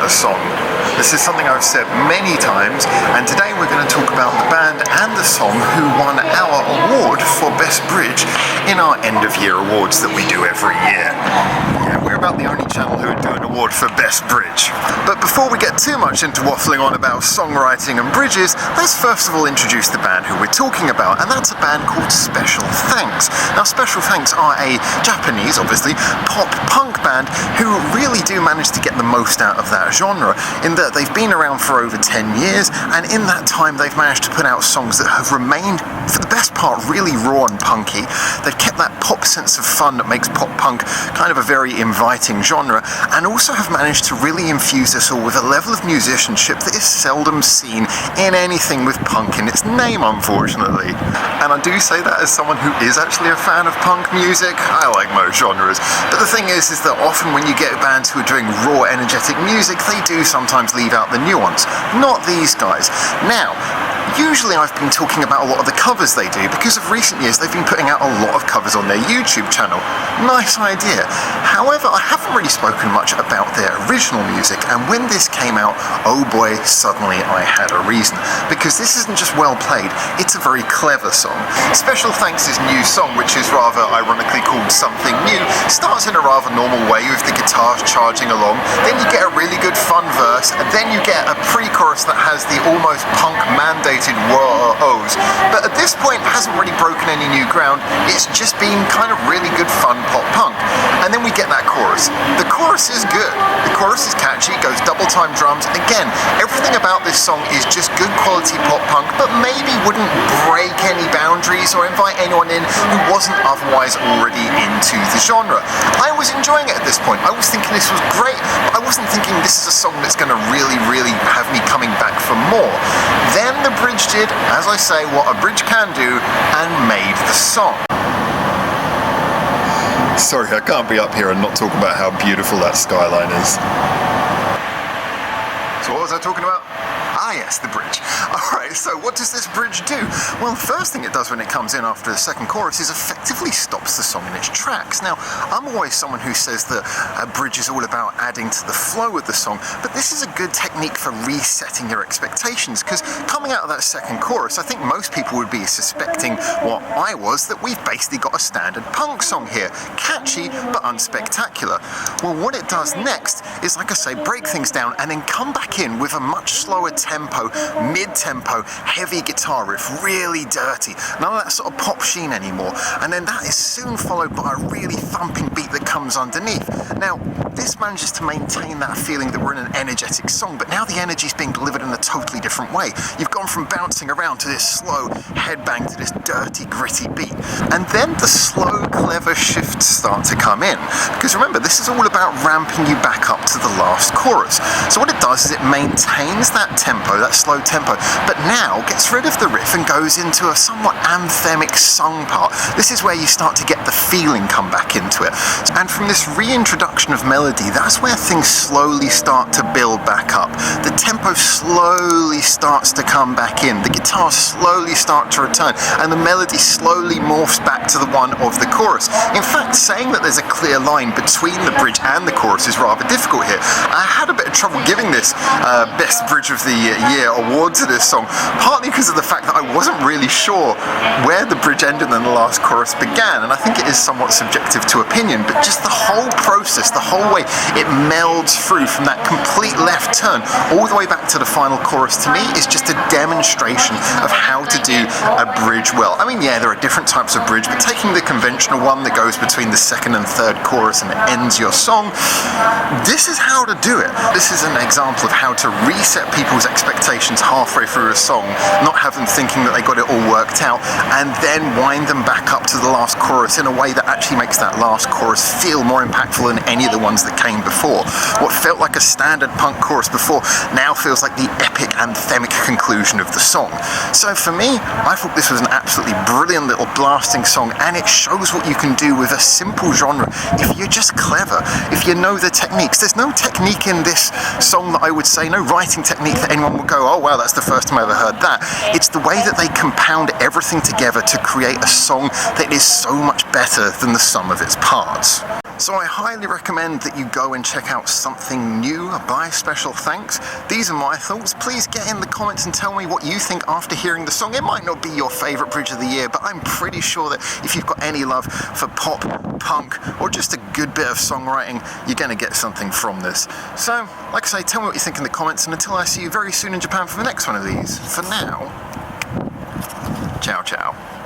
a song. This is something I've said many times, and today we're going to talk about the band and the song who won our award for Best Bridge in our end of year awards that we do every year. Yeah, we're about the only channel who would do an award for Best Bridge. But before we get too much into waffling on about songwriting and bridges, let's first of all introduce the band who we're talking about, and that's a band called SpecialThanks. Now, SpecialThanks are a Japanese, obviously, pop punk band who really do manage to get the most out of that genre, in that they've been around for over 10 years, and in that time they've managed to put out songs that have remained, for the best part, really raw and punky. They've kept that pop sense of fun that makes pop punk kind of a very inviting genre, and also have managed to really infuse us all with a level of musicianship that is seldom seen in anything with punk in its name, unfortunately. And I do say that as someone who is actually a fan of punk music. I like most genres, but the thing is that often when you get bands who are doing raw, energetic music, they do sometimes leave out the nuance. Not these guys. Now, usually I've been talking about a lot of the covers they do, because of recent years they've been putting out a lot of covers on their YouTube channel. Nice idea. However, I haven't really spoken much about their original music, and when this came out, oh boy, suddenly I had a reason. Because this isn't just well played, it's a very clever song. SpecialThanks' new song, which is rather ironically called Something New, starts in a rather normal way with the guitars charging along, then you get a really good fun verse, and then you get a pre-chorus that has the almost punk mandated whoa-ohs, but at this point hasn't really broken any new ground. It's just been kind of really good fun pop punk. And then we get that chorus. The chorus is good. The chorus is catchy, goes double time drums. Again, everything about this song is just good quality pop punk, but maybe wouldn't break any boundaries or invite anyone in who wasn't otherwise already into the genre. I was enjoying it at this point. I was thinking this was great, but I wasn't thinking this is a song that's going to really have me coming back for more. Then the bridge did, as I say, what a bridge can do, and made the song. Sorry, I can't be up here and not talk about how beautiful that skyline is. So what was I talking about? Ah yes, the bridge. Alright, so what does this bridge do? Well, the first thing it does when it comes in after the second chorus is effectively stops the song in its tracks. Now, I'm always someone who says that a bridge is all about adding to the flow of the song, but this is a good technique for resetting your expectations, because coming out of that second chorus, I think most people would be suspecting what I was, that we've basically got a standard punk song here. Catchy, but unspectacular. Well, what it does next is, like I say, break things down and then come back in with a much slower tempo, mid-tempo, heavy guitar riff, really dirty. None of that sort of pop sheen anymore. And then that is soon followed by a really thumping beat that comes underneath. Now, this manages to maintain that feeling that we're in an energetic song, but now the energy is being delivered in a totally different way. You've gone from bouncing around to this slow headbang to this dirty, gritty beat. And then the slow, clever shifts start to come in. Because remember, this is all about ramping you back up to the last chorus. So what it does is it maintains that tempo, that slow tempo, but now gets rid of the riff and goes into a somewhat anthemic sung part. This is where you start to get the feeling come back into it. And from this reintroduction of melody, that's where things slowly start to build back up. The tempo slowly starts to come back in, the guitars slowly start to return, and the melody slowly morphs back to the one of the chorus. In fact, saying that there's a clear line between the bridge and the chorus is rather difficult here. I had a bit of trouble giving this Best Bridge of the Year award to this song, partly because of the fact that I wasn't really sure where the bridge ended and the last chorus began, and I think it is somewhat subjective to opinion, but just the whole process, the whole way it melds through from that complete left turn all the way back to the final chorus, to me is just a demonstration of how to do a bridge well. I mean, yeah, there are different types of bridge, but taking the conventional one that goes between the second and third chorus and ends your song, this is how to do it. This is an example of how to reset people's expectations halfway through a song, not have them thinking that they got it all worked out, and then wind them back up to the last chorus in a way that actually makes that last chorus feel more impactful than any of the ones that came before. What felt like a standard punk chorus before now feels like the epic anthemic conclusion of the song. So for me, I thought this was an absolutely brilliant little blasting song, and it shows what you can do with a simple simple genre, if you're just clever, if you know the techniques. There's no technique in this song that I would say, no writing technique that anyone would go, oh wow, that's the first time I ever heard that. It's the way that they compound everything together to create a song that is so much better than the sum of its parts. So I highly recommend that you go and check out Something New by Special Thanks. These are my thoughts. Please get in the comments and tell me what you think after hearing the song. It might not be your favourite bridge of the year, but I'm pretty sure that if you've got any love for pop, punk, or just a good bit of songwriting, you're going to get something from this. So, like I say, tell me what you think in the comments, and until I see you very soon in Japan for the next one of these, for now, ciao ciao.